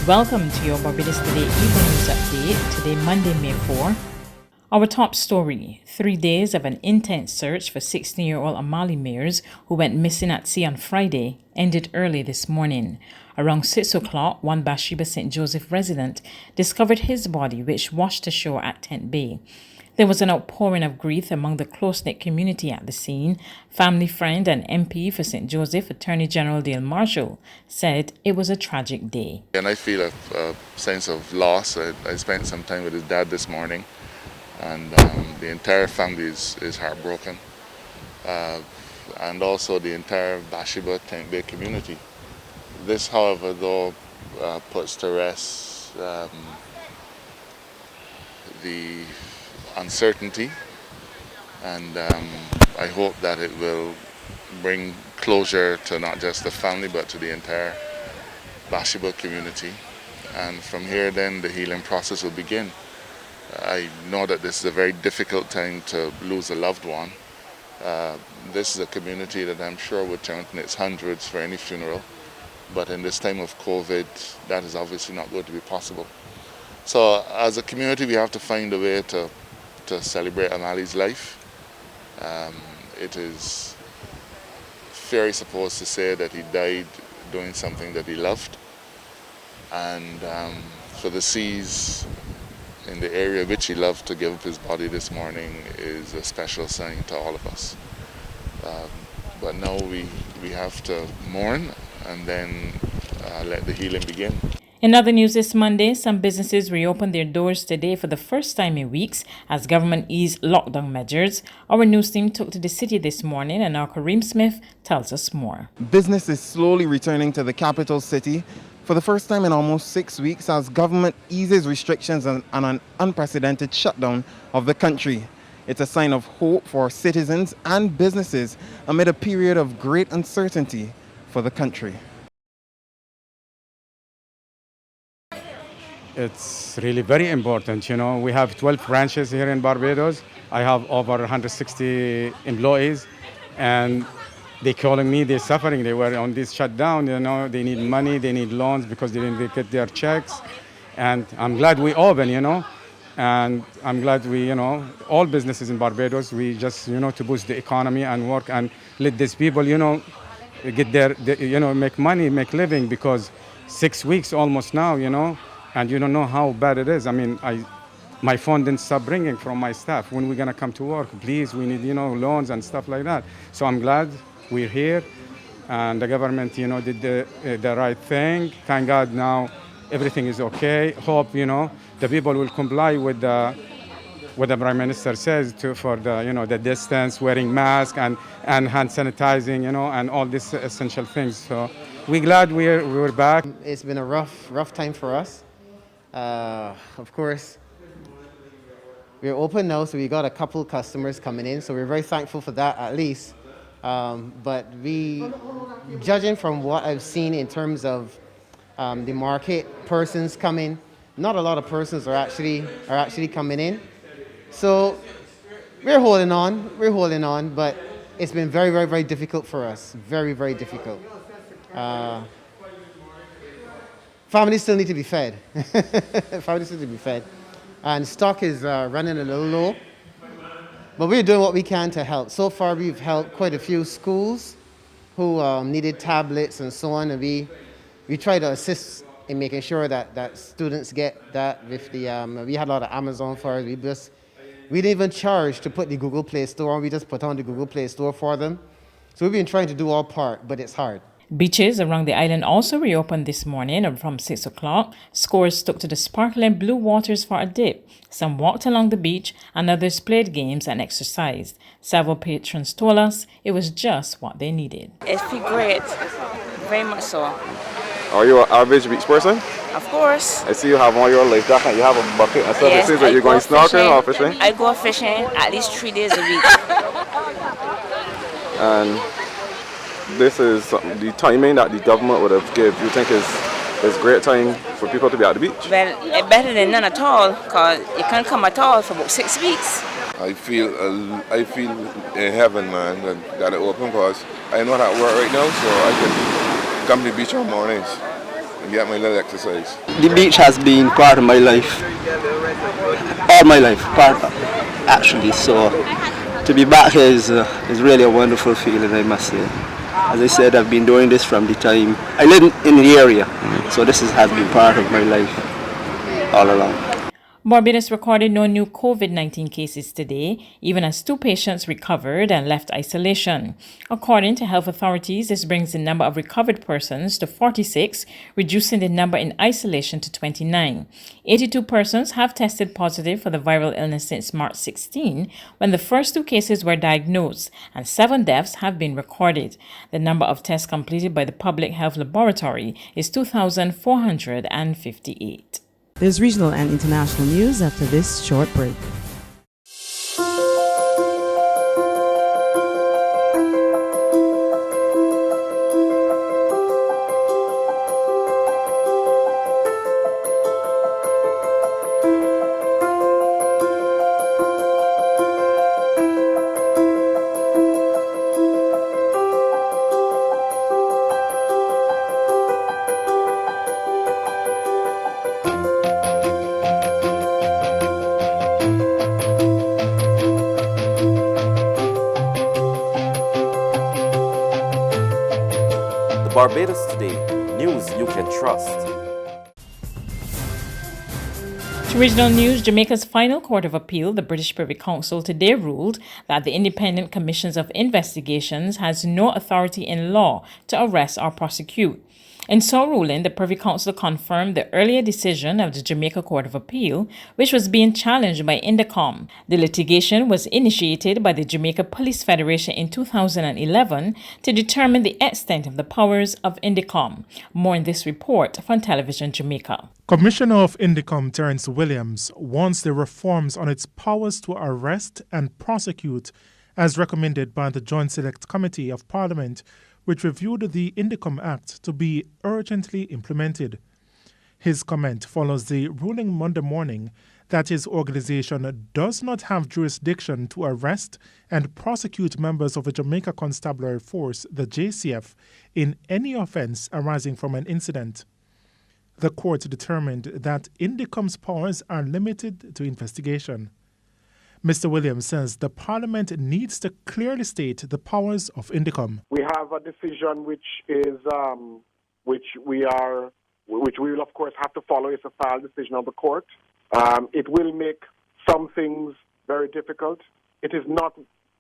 Welcome to your Barbados Today Evening News Update, today Monday, May 4. Our top story, 3 days of an intense search for 16-year-old Amali Mayers, who went missing at sea on Friday, ended early this morning. Around 6 o'clock, one Bathsheba St. Joseph resident discovered his body, which washed ashore at Tent Bay. There was an outpouring of grief among the close-knit community at the scene. Family friend and MP for St. Joseph, Attorney General Dale Marshall, said it was a tragic day. And I feel a sense of loss. I spent some time with his dad this morning, and the entire family is heartbroken. And also the entire Bathsheba Tent Bay community. This, however, though, puts to rest the uncertainty, and I hope that it will bring closure to not just the family but to the entire Bathsheba community, and from here then the healing process will begin. I know that this is a very difficult time to lose a loved one. This is a community that I'm sure would turn in its hundreds for any funeral, but in this time of COVID that is obviously not going to be possible. So as a community we have to find a way to celebrate Amali's life. It is fair, supposed to say, that he died doing something that he loved, and for the seas in the area which he loved to give up his body this morning is a special sign to all of us. But now we have to mourn and then let the healing begin. In other news this Monday, some businesses reopened their doors today for the first time in weeks as government eased lockdown measures. Our news team took to the city this morning, and our Kareem Smith tells us more. Business is slowly returning to the capital city for the first time in almost 6 weeks as government eases restrictions on an unprecedented shutdown of the country. It's a sign of hope for citizens and businesses amid a period of great uncertainty for the country. It's really very important. We have 12 branches here in Barbados. I have over 160 employees, and they're calling me, they're suffering. They were on this shutdown, they need money, they need loans because they didn't get their checks. And I'm glad we open, and I'm glad we, all businesses in Barbados, we just, to boost the economy and work and let these people, get their, make money, make living, because 6 weeks almost now, and you don't know how bad it is. I mean, my phone didn't stop ringing from my staff. When we're gonna come to work, please, we need, loans and stuff like that. So I'm glad we're here, and the government, did the right thing. Thank God now everything is okay. Hope, the people will comply with what the Prime Minister says for the, the distance, wearing masks and hand sanitizing, and all these essential things. So we're glad we're back. It's been a rough time for us. Of course, we're open now, so we got a couple customers coming in, so we're very thankful for that at least. But judging from what I've seen in terms of the market, persons coming, not a lot of persons are actually coming in. So we're holding on, but it's been very, very, very difficult for us. Very, very difficult. Families still need to be fed. Families need to be fed. And stock is running a little low. But we're doing what we can to help. So far, we've helped quite a few schools who needed tablets and so on. And we try to assist in making sure that students get that. With the we had a lot of Amazon for us. We didn't even charge to put the Google Play Store on. We just put on the Google Play Store for them. So we've been trying to do our part, but it's hard. Beaches around the island also reopened this morning from 6 o'clock. Scores took to the sparkling blue waters for a dip. Some walked along the beach and others played games and exercised. Several patrons told us it was just what they needed. It feels great, very much so. Are you an average beach person? Of course. I see you have all your life jacket, you have a bucket and stuff. Yes, it seems that you're going snorkeling or fishing? I go fishing at least 3 days a week. And this is the timing that the government would have given. You think is great time for people to be at the beach? Well, it's better than none at all, because you can't come at all for about 6 weeks. I feel in heaven, man, that it open, because I know how to work right now, so I can come to the beach on mornings. and get my little exercise. The beach has been part of my life, all my life, actually. So to be back here is really a wonderful feeling, I must say. As I said, I've been doing this from the time I live in the area, so this has been part of my life all along. Barbados recorded no new COVID-19 cases today, even as 2 patients recovered and left isolation. According to health authorities, this brings the number of recovered persons to 46, reducing the number in isolation to 29. 82 persons have tested positive for the viral illness since March 16, when the first 2 cases were diagnosed, and 7 deaths have been recorded. The number of tests completed by the Public Health Laboratory is 2,458. There's regional and international news after this short break. Barbados Today, news you can trust. To regional news, Jamaica's final court of appeal, the British Privy Council, today ruled that the Independent Commissions of Investigations has no authority in law to arrest or prosecute. In so ruling, the Privy Council confirmed the earlier decision of the Jamaica Court of Appeal, which was being challenged by Indicom. The litigation was initiated by the Jamaica Police Federation in 2011 to determine the extent of the powers of Indicom. More in this report from Television Jamaica. Commissioner of Indicom Terence Williams wants the reforms on its powers to arrest and prosecute as recommended by the Joint Select Committee of Parliament, which reviewed the Indicom Act, to be urgently implemented. His comment follows the ruling Monday morning that his organization does not have jurisdiction to arrest and prosecute members of the Jamaica Constabulary Force, the JCF, in any offense arising from an incident. The court determined that Indicom's powers are limited to investigation. Mr. Williams says the Parliament needs to clearly state the powers of Indicom. We have a decision which we will of course have to follow. It's a final decision of the court. It will make some things very difficult. It is not,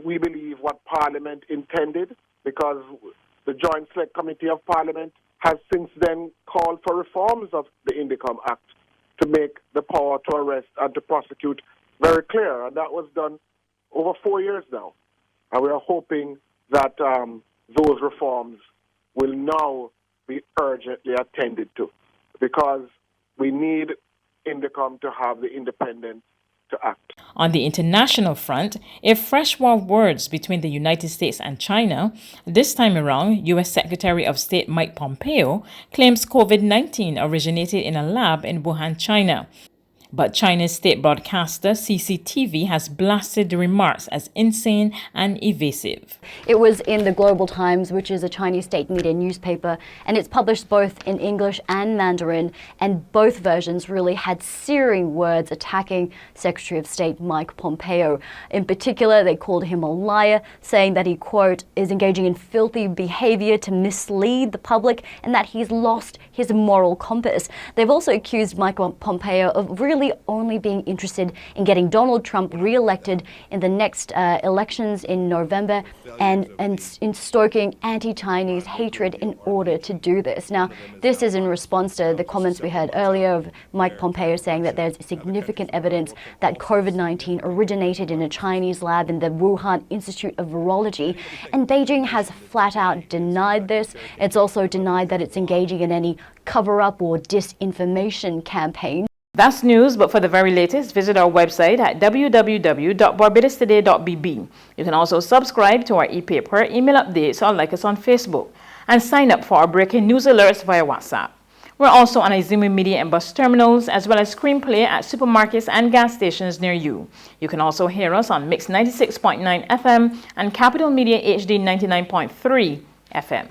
we believe, what Parliament intended, because the Joint Select Committee of Parliament has since then called for reforms of the Indicom Act to make the power to arrest and to prosecute very clear, and that was done over 4 years now. And we are hoping that those reforms will now be urgently attended to, because we need Indicom to have the independence to act. On the international front, a fresh war of words between the United States and China. This time around, U.S. Secretary of State Mike Pompeo claims COVID-19 originated in a lab in Wuhan, China. But China's state broadcaster CCTV has blasted the remarks as insane and evasive. It was in the Global Times, which is a Chinese state media newspaper, and it's published both in English and Mandarin, and both versions really had searing words attacking Secretary of State Mike Pompeo. In particular, they called him a liar, saying that he, quote, is engaging in filthy behavior to mislead the public and that he's lost his moral compass. They've also accused Mike Pompeo of really only being interested in getting Donald Trump re-elected in the next elections in November, and in stoking anti-Chinese hatred in order to do this. Now, this is in response to the comments we heard earlier of Mike Pompeo saying that there's significant evidence that COVID-19 originated in a Chinese lab in the Wuhan Institute of Virology, and Beijing has flat out denied this. It's also denied that it's engaging in any cover-up or disinformation campaign. That's news, but for the very latest, visit our website at www.barbadostoday.bb. You can also subscribe to our e-paper, email updates, or like us on Facebook, and sign up for our breaking news alerts via WhatsApp. We're also on Izumi Media and bus terminals, as well as screenplay at supermarkets and gas stations near you. You can also hear us on Mix 96.9 FM and Capital Media HD 99.3 FM.